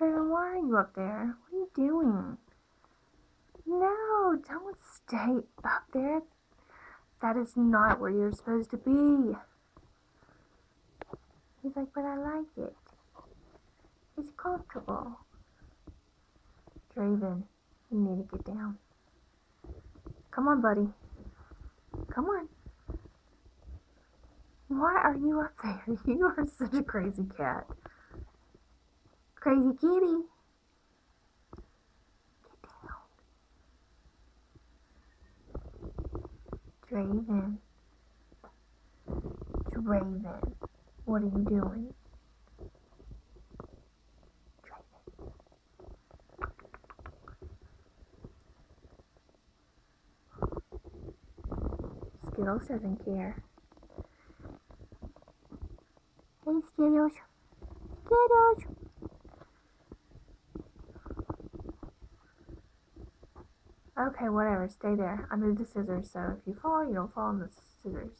Draven, why are you up there? What are you doing? No, don't stay up there. That is not where you're supposed to be. He's like, but I like it. It's comfortable. Draven, you need to get down. Come on, buddy. Come on. Why are you up there? You are such a crazy cat. Crazy kitty. Get down. Draven, what are you doing? Draven. Skittles doesn't care. Hey, Skittles. Skittles. Okay, whatever. Stay there. I moved the scissors, so if you fall, you don't fall on the scissors.